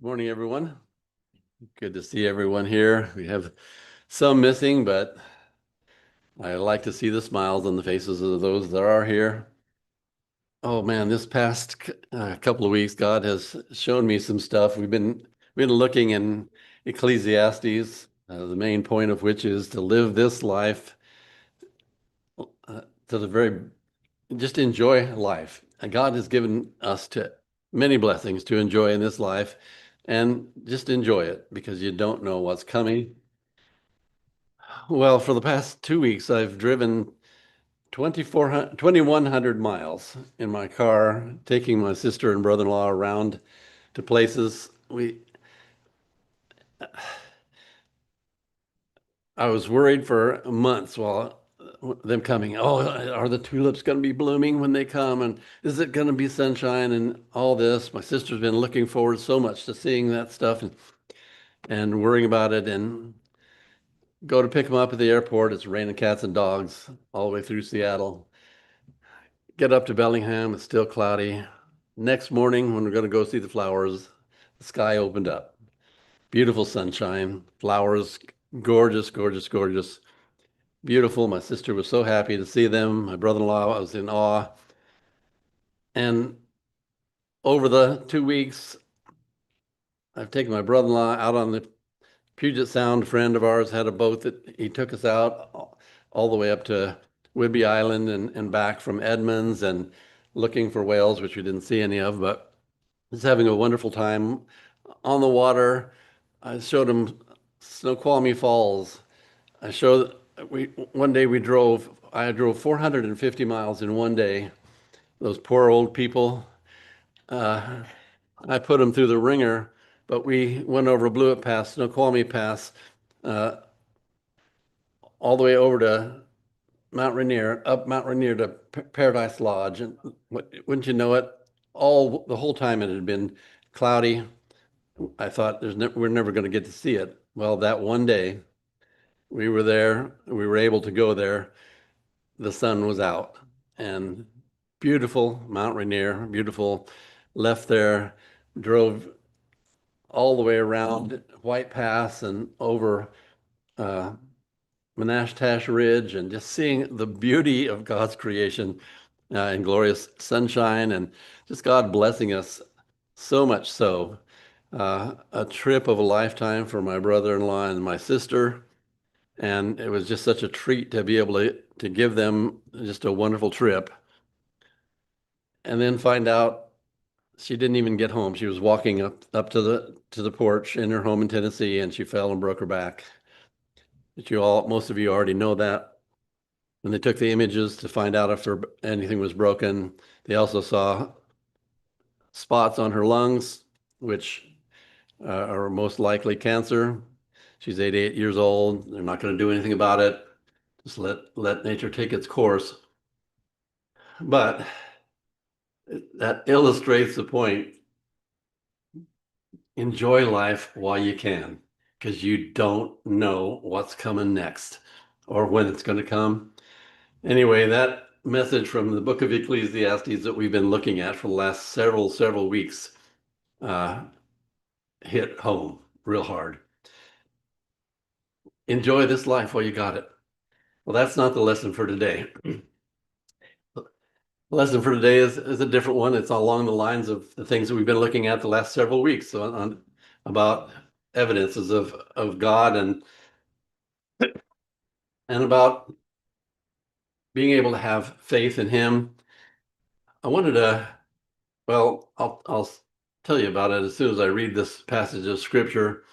Morning, everyone. Good to see everyone here. We have some missing, but I like to see the smiles on the faces of those that are here. Oh man, this past couple of weeks, God has shown me some stuff. We've been looking in Ecclesiastes, the main point of which is to live this life to the very, just enjoy life. And God has given us to many blessings to enjoy in this life, and just enjoy it because you don't know what's coming. Well, for the past 2 weeks, I've driven 2,100 miles in my car, taking my sister and brother-in-law around to places. I was worried for months while them coming. Oh, are the tulips going to be blooming when they come? And is it going to be sunshine and all this? My sister's been looking forward so much to seeing that stuff and worrying about it. And go to pick them up at the airport. It's raining cats and dogs all the way through Seattle. Get up to Bellingham, it's still cloudy. Next morning, when we're going to go see the flowers, the sky opened up. Beautiful sunshine, flowers, gorgeous, gorgeous, gorgeous, beautiful. My sister was so happy to see them. My brother-in-law was in awe. And over the 2 weeks, I've taken my brother-in-law out on the Puget Sound. A friend of ours had a boat that he took us out all the way up to Whidbey Island and back from Edmonds, and looking for whales, which we didn't see any of, but just having a wonderful time on the water. I showed him Snoqualmie Falls. I showed one day I drove 450 miles in one day. Those poor old people. Uh, I put them through the ringer, but we went over Blewett Pass, Snoqualmie Pass, uh, all the way over to Mount Rainier, up Mount Rainier to Paradise Lodge. And wouldn't you know it, the whole time it had been cloudy. I thought we're never going to get to see it. Well, that one day we were there, we were able to go there. The sun was out, and beautiful Mount Rainier, beautiful. Left there, drove all the way around White Pass and over uh, Menashtash Ridge, and just seeing the beauty of God's creation and glorious sunshine, and just God blessing us so much so. A trip of a lifetime for my brother-in-law and my sister. And it was just such a treat to be able to give them just a wonderful trip. And then find out she didn't even get home. She was walking up to the porch in her home in Tennessee, and she fell and broke her back. But most of you already know that. When they took the images to find out if anything was broken, they also saw spots on her lungs, which are most likely cancer. She's 88 years old. They're not going to do anything about it. Just let nature take its course. But that illustrates the point. Enjoy life while you can, because you don't know what's coming next or when it's going to come. Anyway, that message from the book of Ecclesiastes that we've been looking at for the last several weeks hit home real hard. Enjoy this life while you got it. Well, that's not the lesson for today. The lesson for today is a different one. It's along the lines of the things that we've been looking at the last several weeks about evidences of God and about being able to have faith in Him. I wanted to, well, I'll tell you about it as soon as I read this passage of Scripture.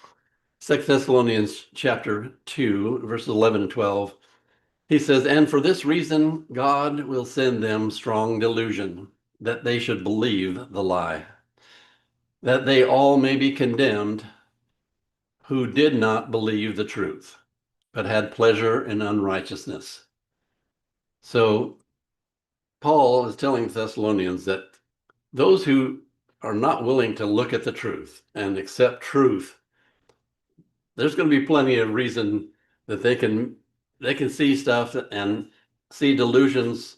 2 Thessalonians chapter 2, verses 11 and 12. He says, "And for this reason, God will send them strong delusion, that they should believe the lie, that they all may be condemned who did not believe the truth, but had pleasure in unrighteousness." So Paul is telling Thessalonians that those who are not willing to look at the truth and accept truth, there's going to be plenty of reason that they can see stuff and see delusions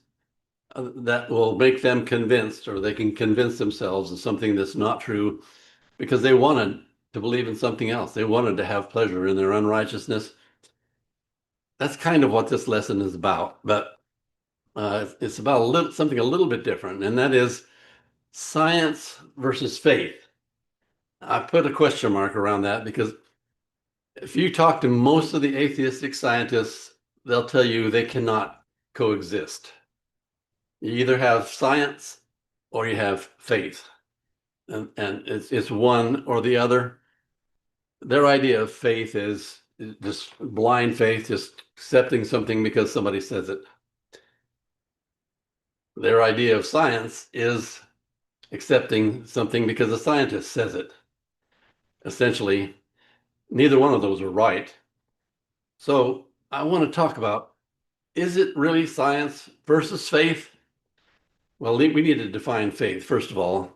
that will make them convinced, or they can convince themselves of something that's not true. because they wanted to believe in something else. They wanted to have pleasure in their unrighteousness. That's kind of what this lesson is about, but it's about something a little bit different, and that is science versus faith. I put a question mark around that because if you talk to most of the atheistic scientists, they'll tell you they cannot coexist. You either have science or you have faith, and it's one or the other. Their idea of faith is just blind faith, just accepting something because somebody says it. Their idea of science is accepting something because a scientist says it. Essentially, neither one of those are right. So I want to talk about, is it really science versus faith? Well, we need to define faith, first of all.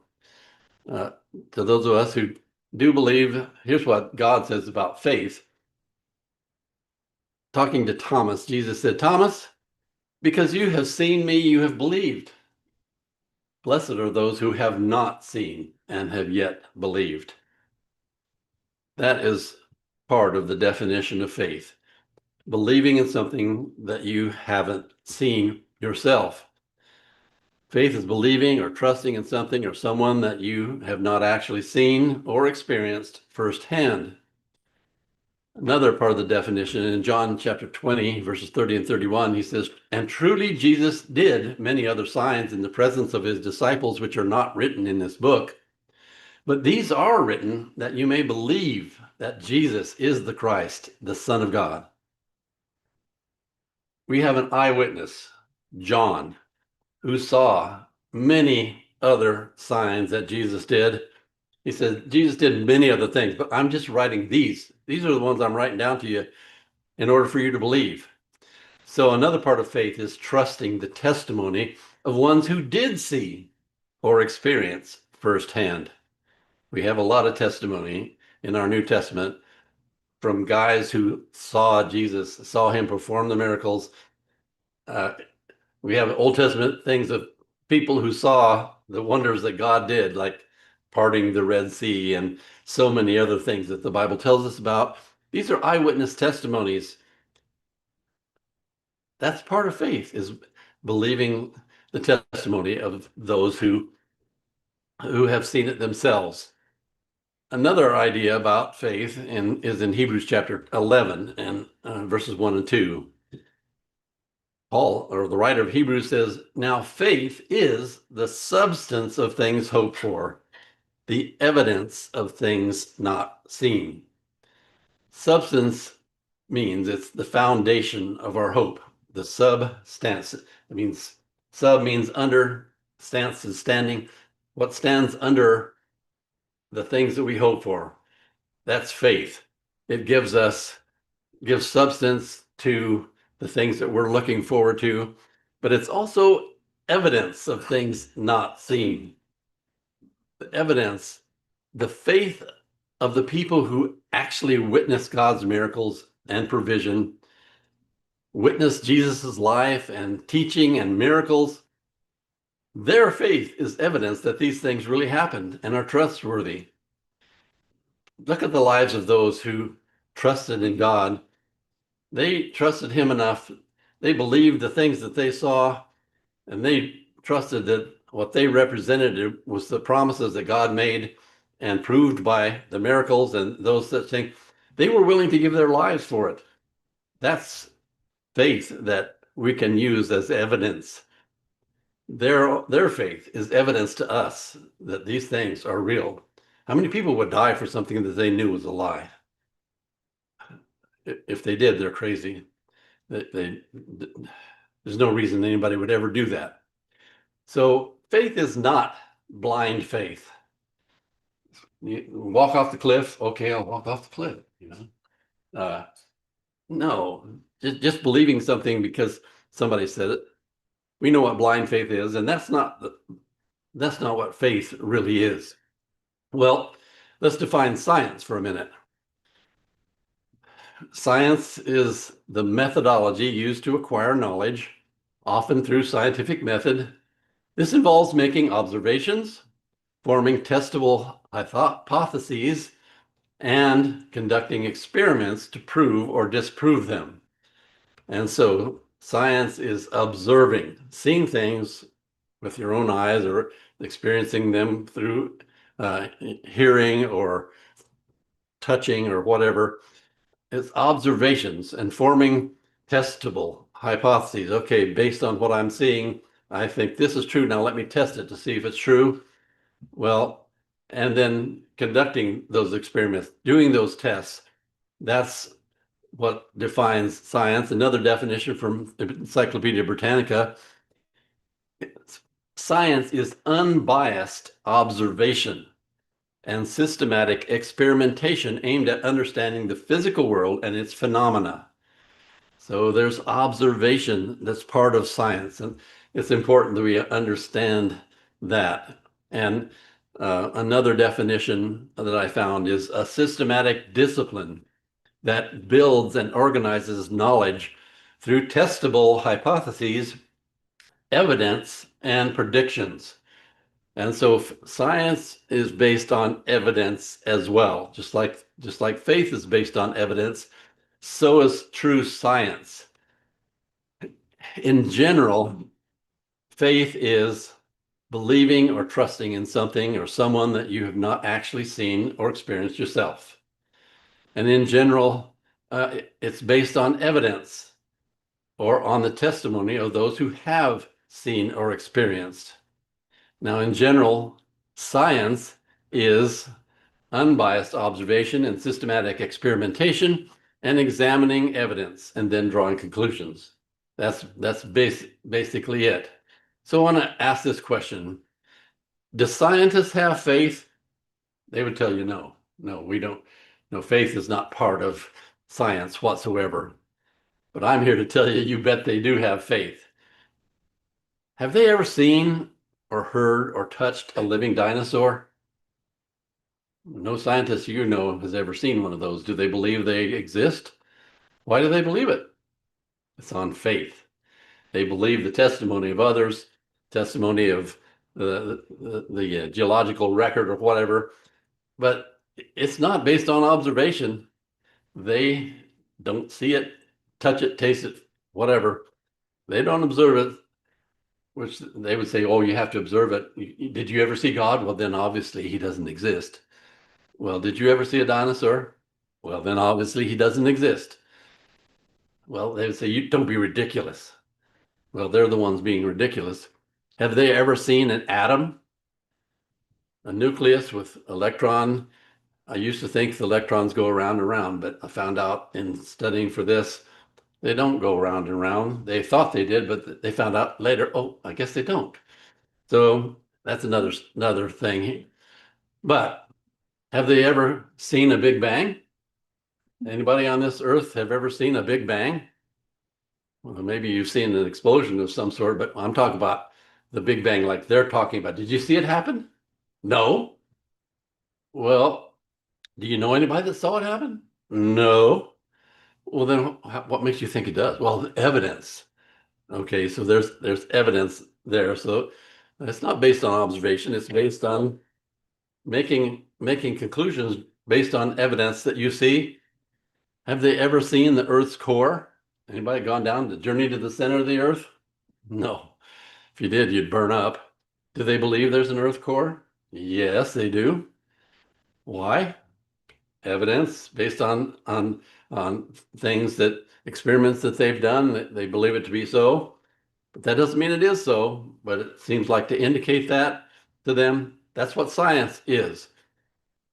To those of us who do believe, here's what God says about faith. Talking to Thomas, Jesus said, Thomas, because you have seen me, you have believed. Blessed are those who have not seen and have yet believed. That is part of the definition of faith. Believing in something that you haven't seen yourself. Faith is believing or trusting in something or someone that you have not actually seen or experienced firsthand. Another part of the definition in John chapter 20, verses 30 and 31, he says, and truly Jesus did many other signs in the presence of his disciples, which are not written in this book. But these are written that you may believe that Jesus is the Christ, the Son of God. We have an eyewitness, John, who saw many other signs that Jesus did. He said, Jesus did many other things, but I'm just writing these. These are the ones I'm writing down to you in order for you to believe. So another part of faith is trusting the testimony of ones who did see or experience firsthand. We have a lot of testimony in our New Testament from guys who saw Jesus, saw him perform the miracles. We have Old Testament things of people who saw the wonders that God did, like parting the Red Sea and so many other things that the Bible tells us about. These are eyewitness testimonies. That's part of faith, is believing the testimony of those who have seen it themselves. Another idea about faith is in Hebrews chapter 11 and verses 1 and 2. Paul, or the writer of Hebrews, says, now faith is the substance of things hoped for, the evidence of things not seen. Substance means it's the foundation of our hope. The substance, it means sub means under, stance is standing. What stands under the things that we hope for? That's faith. It gives substance to the things that we're looking forward to, but it's also evidence of things not seen. The evidence, the faith of the people who actually witness God's miracles and provision, witness Jesus's life and teaching and miracles. Their faith is evidence that these things really happened and are trustworthy. Look at the lives of those who trusted in God. They trusted him enough. They believed the things that they saw, and they trusted that what they represented was the promises that God made and proved by the miracles and those such things. They were willing to give their lives for it. That's faith that we can use as evidence. Their faith is evidence to us that these things are real. How many people would die for something that they knew was a lie? If they did, they're crazy. There's no reason anybody would ever do that. So faith is not blind faith. You walk off the cliff. Okay, I'll walk off the cliff. No, just believing something because somebody said it. We know what blind faith is, and that's not what faith really is. Well, let's define science for a minute. Science is the methodology used to acquire knowledge, often through scientific method. This involves making observations, forming testable hypotheses and conducting experiments to prove or disprove them. And so science is observing, seeing things with your own eyes or experiencing them through hearing or touching or whatever. It's observations and forming testable hypotheses. Okay, based on what I'm seeing, I think this is true. Now let me test it to see if it's true. Well, and then conducting those experiments, doing those tests, that's what defines science. Another definition from Encyclopedia Britannica: science is unbiased observation and systematic experimentation aimed at understanding the physical world and its phenomena. So there's observation that's part of science, and it's important that we understand that. And another definition that I found is a systematic discipline that builds and organizes knowledge through testable hypotheses, evidence, and predictions. And so science is based on evidence as well. Just like faith is based on evidence, so is true science. In general, faith is believing or trusting in something or someone that you have not actually seen or experienced yourself. And in general, it's based on evidence or on the testimony of those who have seen or experienced. Now, in general, science is unbiased observation and systematic experimentation and examining evidence and then drawing conclusions. That's basically it. So I want to ask this question. Do scientists have faith? They would tell you no. No, we don't. No, faith is not part of science whatsoever. But I'm here to tell you, you bet they do have faith. Have they ever seen or heard or touched a living dinosaur? No scientist you know has ever seen one of those. Do they believe they exist? Why do they believe it? It's on faith. They believe the testimony of others, testimony of the geological record or whatever, but it's not based on observation. They don't see it, touch it, taste it, whatever. They don't observe it, which they would say, oh, you have to observe it. Did you ever see God? Well, then obviously he doesn't exist. Well, did you ever see a dinosaur? Well, then obviously he doesn't exist. Well, they would say, you don't be ridiculous. Well, they're the ones being ridiculous. Have they ever seen an atom? A nucleus with electron? I used to think the electrons go around and around, but I found out in studying for this, they don't go around and around. They thought they did, but they found out later, oh, I guess they don't. So that's another thing. But have they ever seen a Big Bang? Anybody on this earth have ever seen a Big Bang? Well, maybe you've seen an explosion of some sort, but I'm talking about the Big Bang like they're talking about. Did you see it happen? No. Well, do you know anybody that saw it happen? No. Well, then what makes you think it does? Well, evidence. Okay, so there's evidence there. So it's not based on observation. It's based on making conclusions based on evidence that you see. Have they ever seen the Earth's core? Anybody gone down the journey to the center of the Earth? No. If you did, you'd burn up. Do they believe there's an Earth core? Yes, they do. Why? Evidence based on things that experiments that they've done. They believe it to be so, but that doesn't mean it is so. But it seems like to indicate that to them, that's what science is.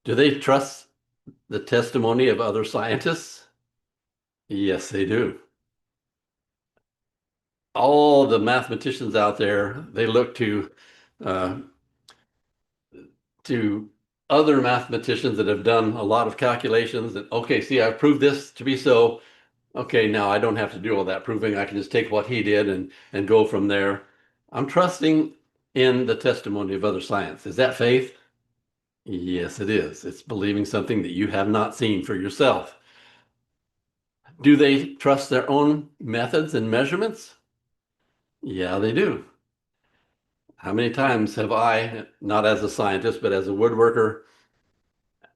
Do they trust the testimony of other scientists? Yes, they do. All the mathematicians out there, they look uh, to other mathematicians that have done a lot of calculations that, okay, see, I've proved this to be so. Okay, now I don't have to do all that proving. I can just take what he did and go from there. I'm trusting in the testimony of other science. Is that faith? Yes, it is. It's believing something that you have not seen for yourself. Do they trust their own methods and measurements? Yeah, they do. How many times have I, not as a scientist, but as a woodworker,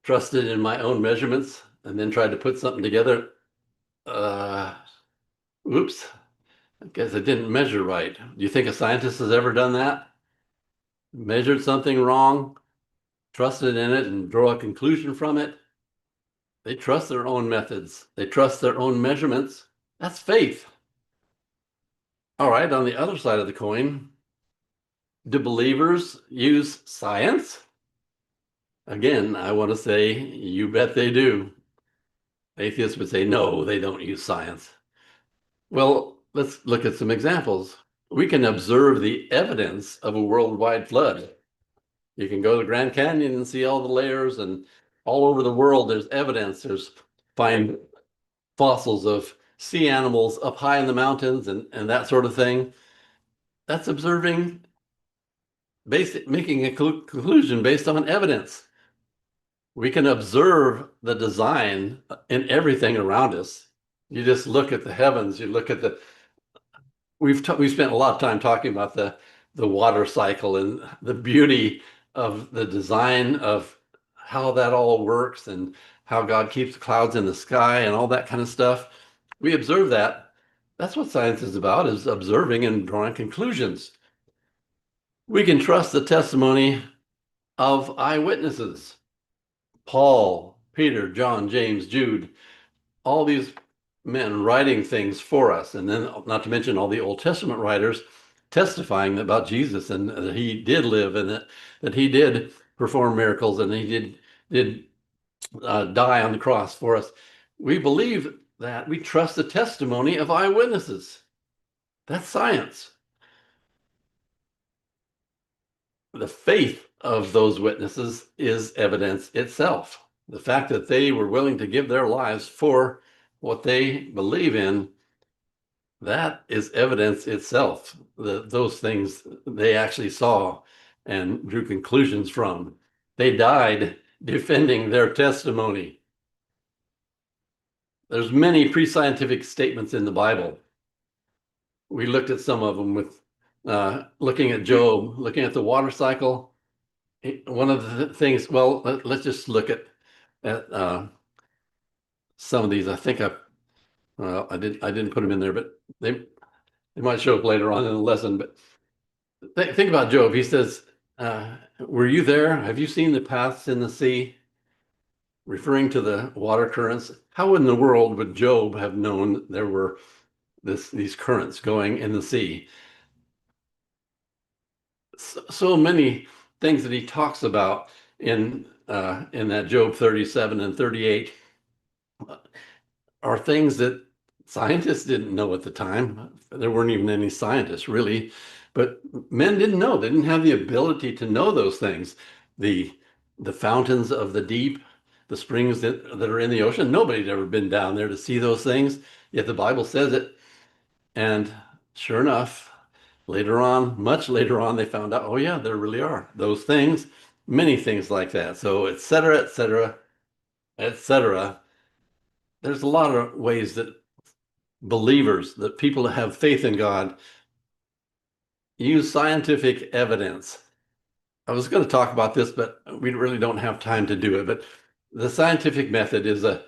trusted in my own measurements and then tried to put something together. Oops, I guess I didn't measure right. Do you think a scientist has ever done that? Measured something wrong, trusted in it, and draw a conclusion from it? They trust their own methods. They trust their own measurements. That's faith. All right, on the other side of the coin, do believers use science? Again, I want to say, you bet they do. Atheists would say, no, they don't use science. Well, let's look at some examples. We can observe the evidence of a worldwide flood. You can go to the Grand Canyon and see all the layers, and all over the world, there's evidence. There's find fossils of sea animals up high in the mountains and that sort of thing. That's observing, making a conclusion based on evidence. We can observe the design in everything around us. You just look at the heavens, you look at we've spent a lot of time talking about the water cycle and the beauty of the design of how that all works and how God keeps the clouds in the sky and all that kind of stuff. We observe that. That's what science is about, is observing and drawing conclusions. We can trust the testimony of eyewitnesses. Paul, Peter, John, James, Jude, all these men writing things for us, and then not to mention all the Old Testament writers testifying about Jesus and that he did live and that he did perform miracles and he did die on the cross for us. We believe that. We trust the testimony of eyewitnesses. That's science. The faith of those witnesses is evidence itself. The fact that they were willing to give their lives for what they believe in, that is evidence itself. Those things they actually saw and drew conclusions from. They died defending their testimony. There's many pre-scientific statements in the Bible. We looked at some of them with looking at Job, looking at the water cycle. One of the things, well, let's just look at some of these. I think I didn't put them in there, but they might show up later on in the lesson. But think about Job. He says, were you there? Have you seen the paths in the sea? Referring to the water currents. How in the world would Job have known there were these currents going in the sea? So many things that he talks about in that Job 37 and 38 are things that scientists didn't know at the time. There weren't even any scientists really, but men didn't know. They didn't have the ability to know those things. The fountains of the deep, the springs that are in the ocean, nobody'd ever been down there to see those things, yet the Bible says it. And sure enough, later on, much later on, they found out, oh yeah, there really are those things, many things like that. So et cetera, et cetera, et cetera. There's a lot of ways that believers, that people that have faith in God, use scientific evidence. I was going to talk about this, but we really don't have time to do it. But the scientific method is a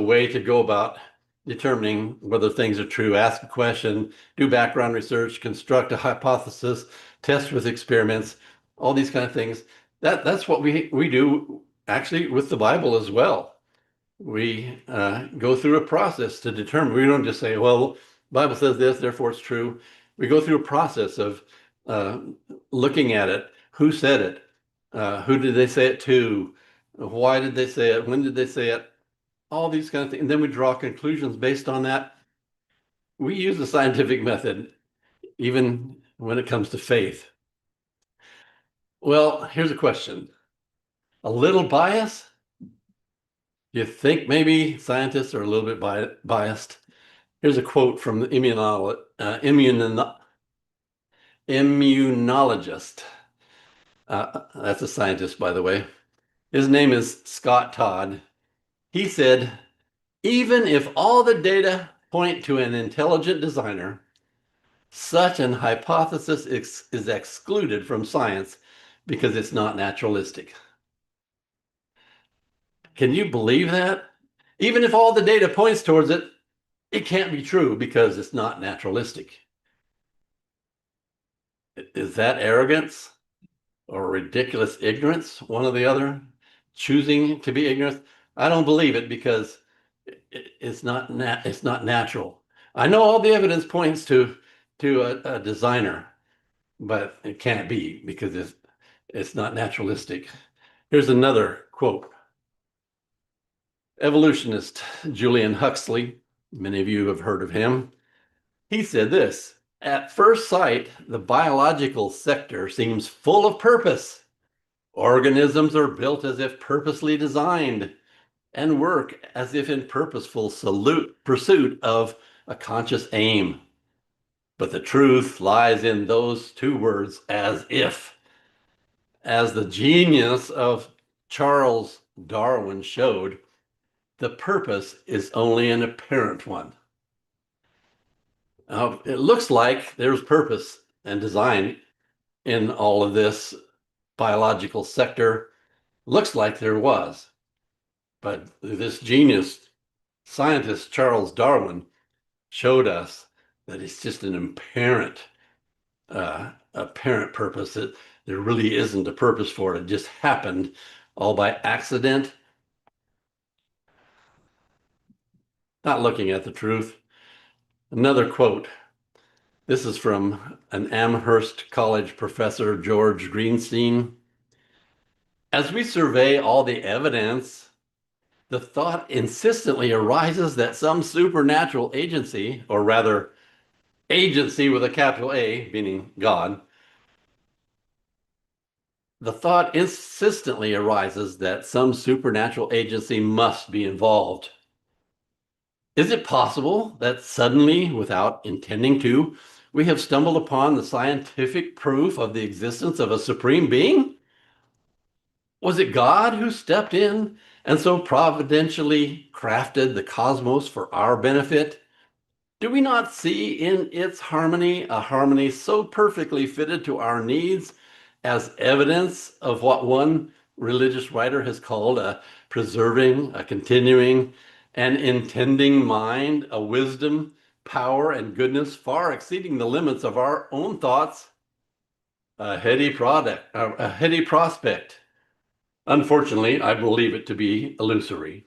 way to go about determining whether things are true. Ask a question, do background research, construct a hypothesis, test with experiments, all these kind of things. That's what we do actually with the Bible as well. We go through a process to determine. We don't just say, well, the Bible says this, therefore it's true. We go through a process of looking at it. Who said it? Who did they say it to? Why did they say it? When did they say it? All these kind of things. And then we draw conclusions based on that. We use the scientific method, even when it comes to faith. Well, here's a question. A little bias? You think maybe scientists are a little bit biased? Here's a quote from the immunologist. That's a scientist, by the way. His name is Scott Todd. He said, even if all the data point to an intelligent designer, such an hypothesis is excluded from science because it's not naturalistic. Can you believe that? Even if all the data points towards it, it can't be true because it's not naturalistic. Is that arrogance or ridiculous ignorance, one or the other? Choosing to be ignorant? I don't believe it because it's not natural. I know all the evidence points to a designer, but it can't be because it's not naturalistic. Here's another quote. Evolutionist Julian Huxley, many of you have heard of him. He said this: at first sight, the biological sector seems full of purpose. Organisms are built as if purposely designed and work as if in purposeful pursuit of a conscious aim. But the truth lies in those two words, as if. As the genius of Charles Darwin showed, the purpose is only an apparent one. It looks like there's purpose and design in all of this biological sector. Looks like there was. But this genius scientist, Charles Darwin, showed us that it's just an apparent purpose. That there really isn't a purpose for it. It just happened all by accident. Not looking at the truth. Another quote. This is from an Amherst College professor, George Greenstein. As we survey all the evidence, the thought insistently arises that some supernatural agency, or rather, agency with a capital A, meaning God, the thought insistently arises that some supernatural agency must be involved. Is it possible that suddenly, without intending to, we have stumbled upon the scientific proof of the existence of a supreme being? Was it God who stepped in and so providentially crafted the cosmos for our benefit? Do we not see in its harmony a harmony so perfectly fitted to our needs as evidence of what one religious writer has called a preserving, a continuing, an intending mind, a wisdom, power, and goodness far exceeding the limits of our own thoughts, a heady prospect? Unfortunately, I believe it to be illusory.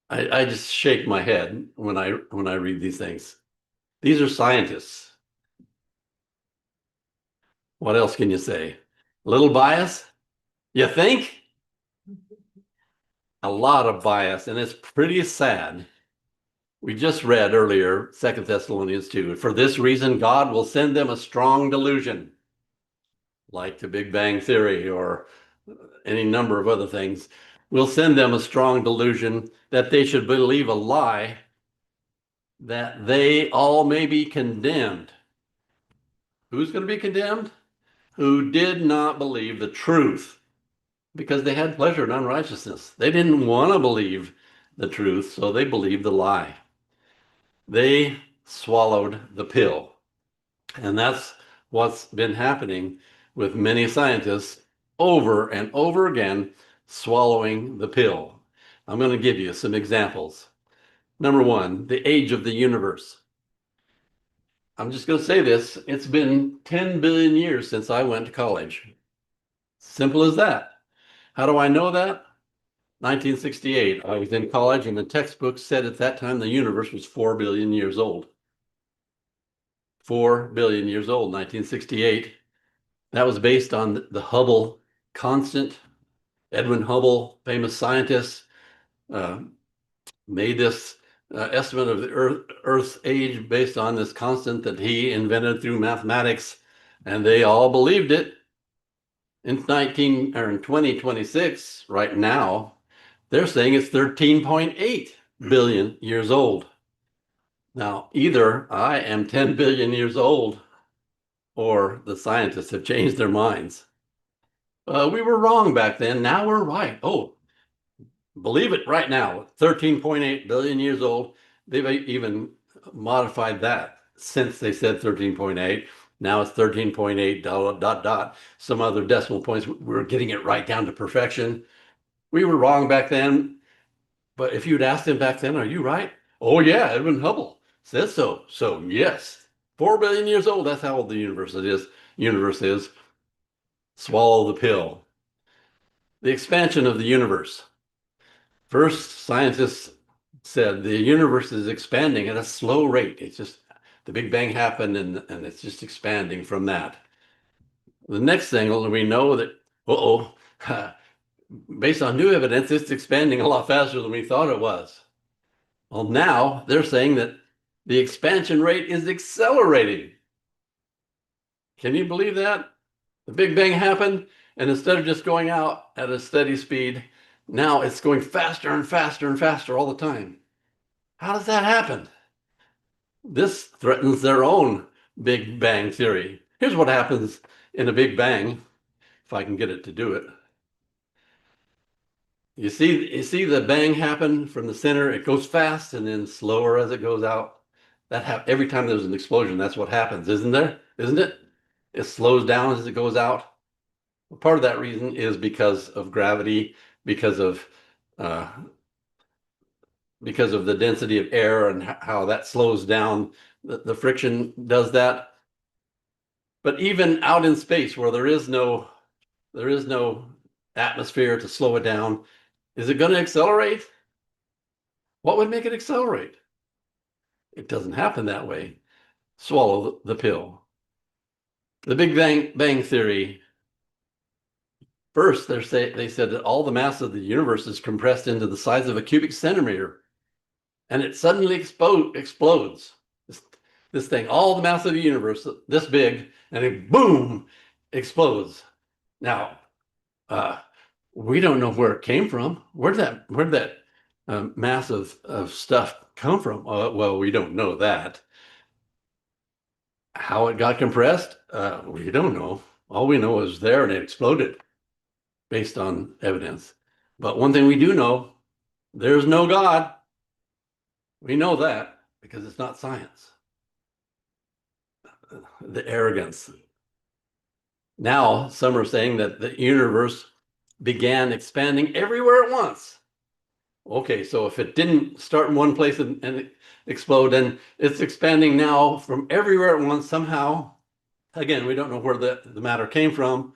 I just shake my head when I read these things. These are scientists. What else can you say? A little bias? You think? A lot of bias, and it's pretty sad. We just read earlier, 2 Thessalonians 2. For this reason, God will send them a strong delusion, like the Big Bang Theory or any number of other things. We'll send them a strong delusion that they should believe a lie, that they all may be condemned. Who's going to be condemned? Who did not believe the truth, because they had pleasure in unrighteousness. They didn't want to believe the truth, so they believed the lie. They swallowed the pill. And that's what's been happening with many scientists over and over again, swallowing the pill. I'm going to give you some examples. Number one, the age of the universe. I'm just going to say this. It's been 10 billion years since I went to college. Simple as that. How do I know that? 1968, I was in college, and the textbook said at that time the universe was 4 billion years old. 4 billion years old, 1968. That was based on the Hubble constant. Edwin Hubble, famous scientist, made this estimate of the Earth's age based on this constant that he invented through mathematics, and they all believed it. In 2026, right now, they're saying it's 13.8 billion years old. Now, either I am 10 billion years old or the scientists have changed their minds. We were wrong back then. Now we're right. Oh, believe it right now. 13.8 billion years old. They've even modified that since they said 13.8. Now it's 13.8 dot, dot, dot, some other decimal points. We're getting it right down to perfection. We were wrong back then, but if you'd asked him back then, are you right? Oh, yeah, Edwin Hubble says so. So, yes, 4 billion years old. That's how old the universe is. Universe is. Swallow the pill. The expansion of the universe. First, scientists said the universe is expanding at a slow rate. It's just the Big Bang happened and it's just expanding from that. The next thing we know that, uh-oh, based on new evidence, it's expanding a lot faster than we thought it was. Well, now they're saying that the expansion rate is accelerating. Can you believe that? The Big Bang happened, and instead of just going out at a steady speed, now it's going faster and faster and faster all the time. How does that happen? This threatens their own Big Bang theory. Here's what happens in a Big Bang, if I can get it to do it. You see the bang happen from the center. It goes fast and then slower as it goes out. Every time there's an explosion, that's what happens, isn't there? Isn't it? It slows down as it goes out. Well, part of that reason is because of gravity, because of uh, because of the density of air and how that slows down. The friction does that. But even out in space, where there is no atmosphere to slow it down, is it going to accelerate? What would make it accelerate? It doesn't happen that way. Swallow the pill. The Big Bang Theory. First, they said that all the mass of the universe is compressed into the size of a cubic centimeter, and it suddenly explodes. This thing, all the mass of the universe, this big, and it boom, explodes. Now, we don't know where it came from. Where'd that mass of stuff come from? Well, we don't know that. How it got compressed, we don't know. All we know is there and it exploded based on evidence. But one thing we do know, there's no God. We know that because it's not science. The arrogance. Now, some are saying that the universe began expanding everywhere at once. Okay, so if it didn't start in one place and explode, and it's expanding now from everywhere at once somehow. Again, we don't know where the matter came from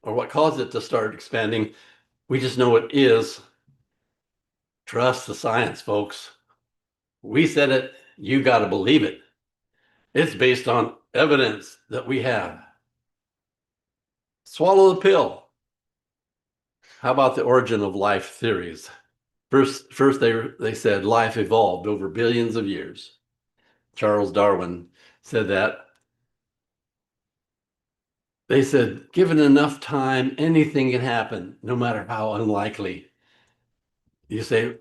or what caused it to start expanding. We just know it is. Trust the science, folks. We said it, you got to believe it. It's based on evidence that we have. Swallow the pill. How about the origin of life theories? First they said life evolved over billions of years. Charles Darwin said that. They said, given enough time, anything can happen, no matter how unlikely. You say,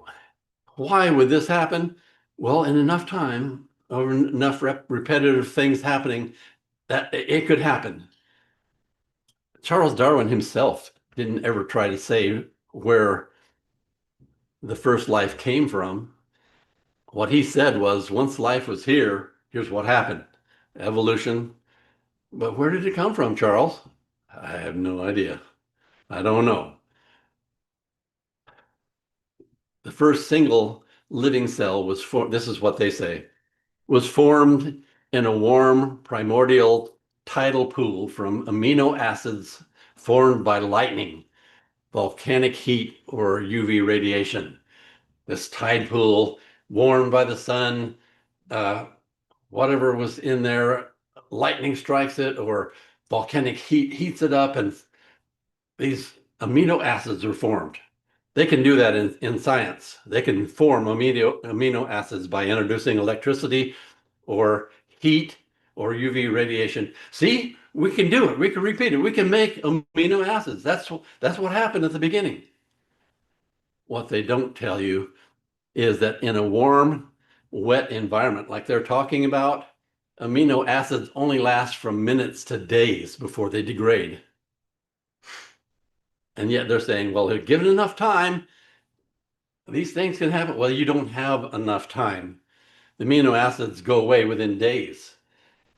why would this happen? Well, in enough time, or enough repetitive things happening, that it could happen. Charles Darwin himself didn't ever try to say where the first life came from. What he said was, once life was here, here's what happened. Evolution. But where did it come from, Charles? I have no idea. I don't know. The first single living cell was formed, this is what they say, was formed in a warm primordial tidal pool from amino acids formed by lightning, volcanic heat, or UV radiation. This tide pool, warmed by the sun, whatever was in there, lightning strikes it, or volcanic heat heats it up, and these amino acids are formed. They can do that in science. They can form amino acids by introducing electricity or heat or UV radiation. See, we can do it. We can repeat it. We can make amino acids. That's what happened at the beginning. What they don't tell you is that in a warm, wet environment like they're talking about, amino acids only last from minutes to days before they degrade. And yet they're saying, well, if given enough time, these things can happen. Well, you don't have enough time. The amino acids go away within days.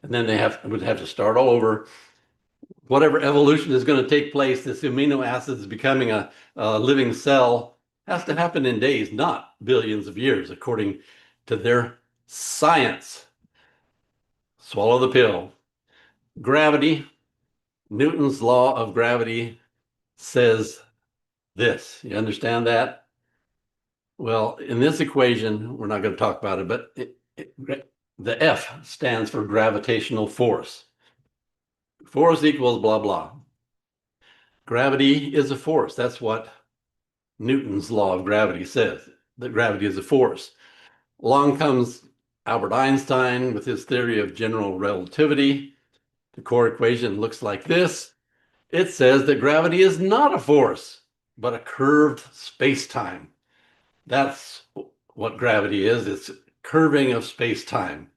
And then they would have to start all over. Whatever evolution is going to take place, this amino acid is becoming a living cell, has to happen in days, not billions of years, according to their science. Swallow the pill. Gravity, Newton's law of gravity says this. You understand that? Well, in this equation, we're not going to talk about it, but the F stands for gravitational force. Force equals blah, blah. Gravity is a force. That's what Newton's law of gravity says, that gravity is a force. Along comes Albert Einstein with his theory of general relativity. The core equation looks like this. It says that gravity is not a force, but a curved space-time. That's what gravity is. It's curving of space-time,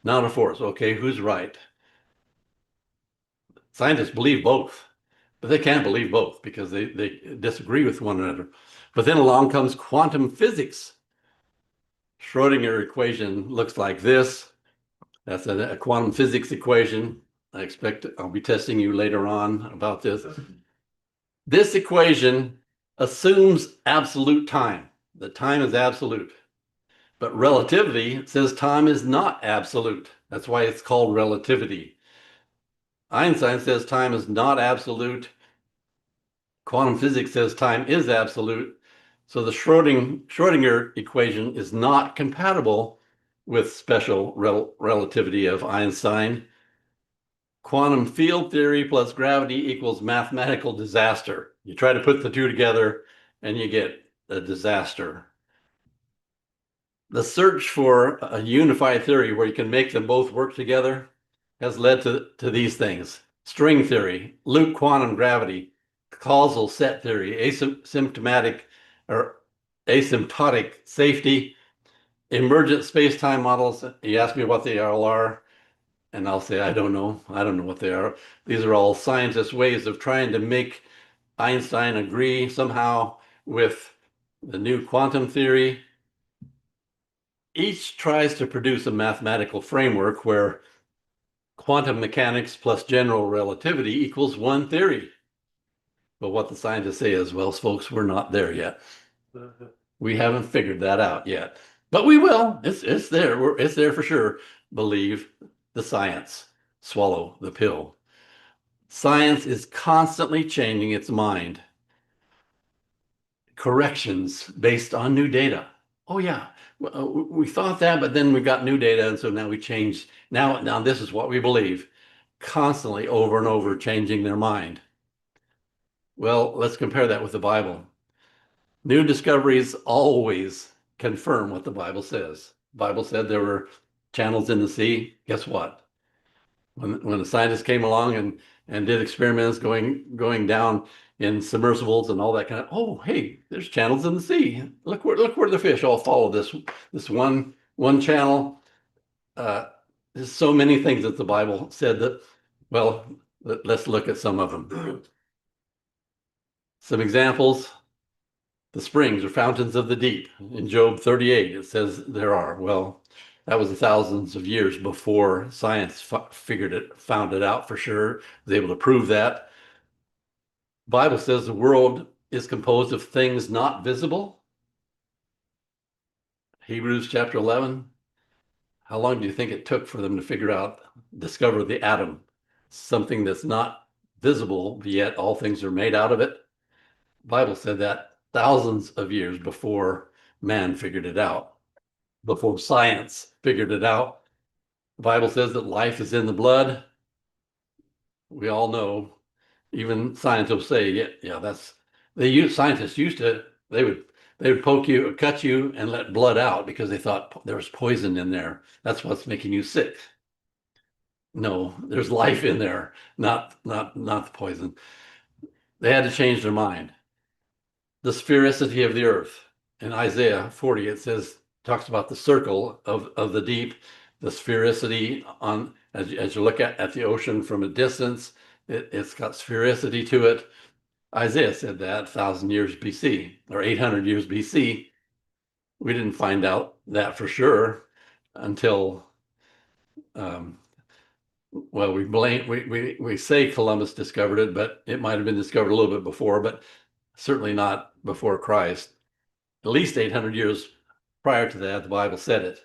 not a force. Okay, who's right? Scientists believe both, but they can't believe both because they disagree with one another. But then along comes quantum physics. Schrodinger equation looks like this. That's a quantum physics equation. I expect I'll be testing you later on about this. This equation assumes absolute time. The time is absolute. But relativity says time is not absolute. That's why it's called relativity. Einstein says time is not absolute. Quantum physics says time is absolute. So the Schrodinger equation is not compatible with special relativity of Einstein. Quantum field theory plus gravity equals mathematical disaster. You try to put the two together and you get a disaster. The search for a unified theory where you can make them both work together has led to these things. String theory, loop quantum gravity, causal set theory, asymptomatic or asymptotic safety, emergent space-time models. You ask me what they all are, and I'll say, I don't know. I don't know what they are. These are all scientists' ways of trying to make Einstein agree somehow with the new quantum theory. Each tries to produce a mathematical framework where quantum mechanics plus general relativity equals one theory. But what the scientists say is, well, folks, we're not there yet. We haven't figured that out yet. But we will. It's there. It's there for sure. Believe the science. Swallow the pill. Science is constantly changing its mind. Corrections based on new data. Oh yeah, we thought that, but then we got new data, and so now we changed. Now this is what we believe. Constantly over and over changing their mind. Well, let's compare that with the Bible. New discoveries always confirm what the Bible says. The Bible said there were channels in the sea. Guess what? When the scientists came along and did experiments going down in submersibles and all that kind of, oh, hey, there's channels in the sea. Look where the fish all follow this one channel. There's so many things that the Bible said that, well, let's look at some of them. Some examples. The springs or fountains of the deep. In Job 38, it says there are. Well, that was thousands of years before science found it out for sure, was able to prove that. The Bible says the world is composed of things not visible. Hebrews chapter 11. How long do you think it took for them to discover the atom? Something that's not visible, but yet all things are made out of it. The Bible said that thousands of years before man figured it out, before science figured it out. The Bible says that life is in the blood. We all know, even scientists say, yeah, scientists used to, they would poke you, cut you, and let blood out because they thought there was poison in there. That's what's making you sick. No, there's life in there, not the poison. They had to change their mind. The sphericity of the earth. In Isaiah 40, it talks about the circle of the deep, the sphericity as you look at the ocean from a distance, it's got sphericity to it. Isaiah said that 1,000 years BC or 800 years BC. We didn't find out that for sure until well, we say Columbus discovered it, but it might have been discovered a little bit before, but certainly not before Christ. At least 800 years prior to that, the Bible said it.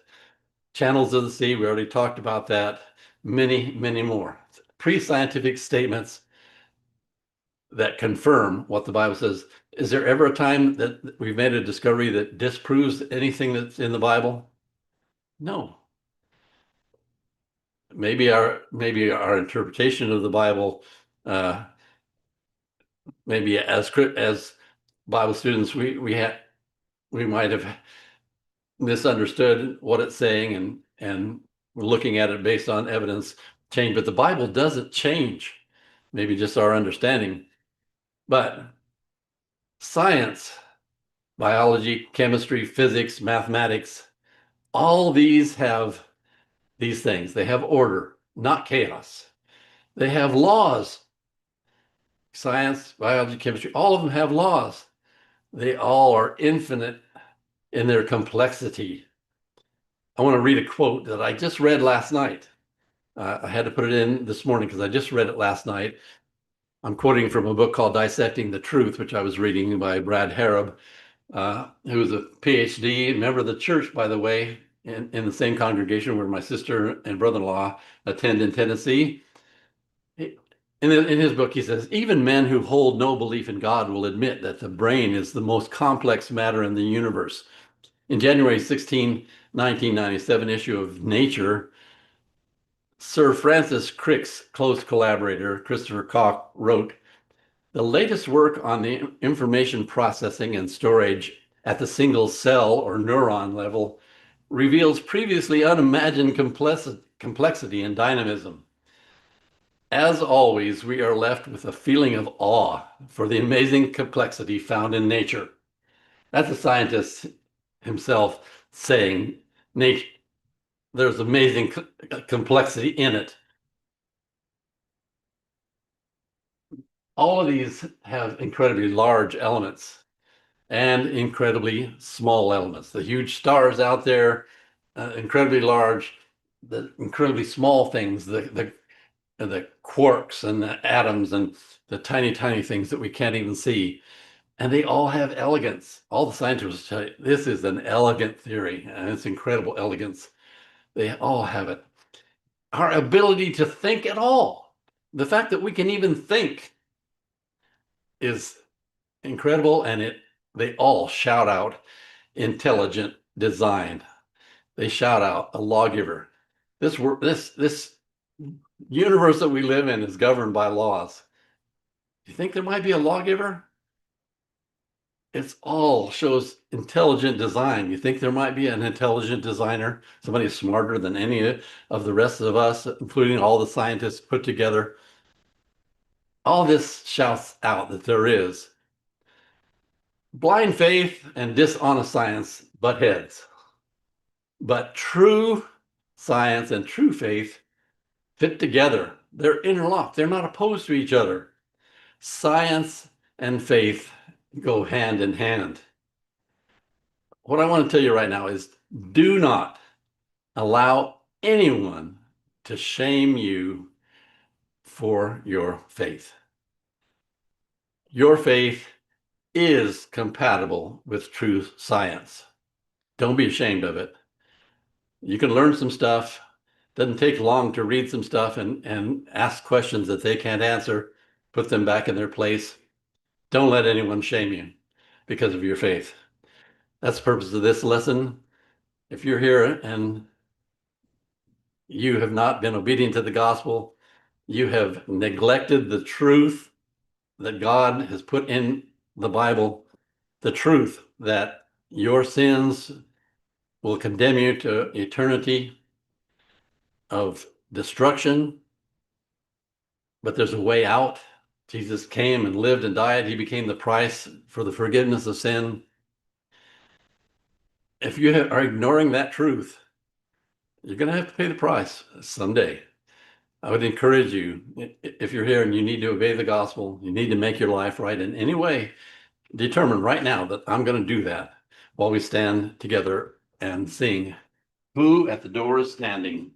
Channels of the sea, we already talked about that. Many, many more. Pre-scientific statements that confirm what the Bible says. Is there ever a time that we've made a discovery that disproves anything that's in the Bible? No. Maybe our interpretation of the Bible, uh, maybe as Bible students, we might have misunderstood what it's saying, and we're looking at it based on evidence change. But the Bible doesn't change. Maybe just our understanding. But science, biology, chemistry, physics, mathematics, all these have these things. They have order, not chaos. They have laws. Science, biology, chemistry, all of them have laws. They all are infinite in their complexity. I want to read a quote that I just read last night. I had to put it in this morning because I just read it last night. I'm quoting from a book called Dissecting the Truth, which I was reading by Brad Harrab, who is a PhD, member of the church, by the way, in the same congregation where my sister and brother-in-law attend in Tennessee. In his book, he says, even men who hold no belief in God will admit that the brain is the most complex matter in the universe. In January 16, 1997 issue of Nature, Sir Francis Crick's close collaborator, Christopher Koch, wrote, the latest work on the information processing and storage at the single cell or neuron level reveals previously unimagined complexity and dynamism. As always, we are left with a feeling of awe for the amazing complexity found in nature. That's a scientist himself saying, nature, there's amazing complexity in it. All of these have incredibly large elements and incredibly small elements. The huge stars out there, incredibly large, the incredibly small things, the quarks and the atoms and the tiny, tiny things that we can't even see. And they all have elegance. All the scientists tell you, this is an elegant theory, and it's incredible elegance. They all have it. Our ability to think at all, the fact that we can even think is incredible, and they all shout out intelligent design. They shout out a lawgiver. This universe that we live in is governed by laws. Do you think there might be a lawgiver? It's all shows intelligent design. You think there might be an intelligent designer, somebody smarter than any of the rest of us, including all the scientists put together? All this shouts out that there is. Blind faith and dishonest science butt heads. But true science and true faith fit together. They're interlocked. They're not opposed to each other. Science and faith go hand in hand. What I want to tell you right now is do not allow anyone to shame you for your faith. Your faith is compatible with true science. Don't be ashamed of it. You can learn some stuff. Doesn't take long to read some stuff and ask questions that they can't answer, put them back in their place. Don't let anyone shame you because of your faith. That's the purpose of this lesson. If you're here and you have not been obedient to the gospel, you have neglected the truth that God has put in the Bible, the truth that your sins will condemn you to eternity of destruction, but there's a way out. Jesus came and lived and died. He became the price for the forgiveness of sin. If you are ignoring that truth, you're going to have to pay the price someday. I would encourage you, if you're here and you need to obey the gospel, you need to make your life right in any way, determine right now that I'm going to do that while we stand together and sing, Who at the Door is Standing?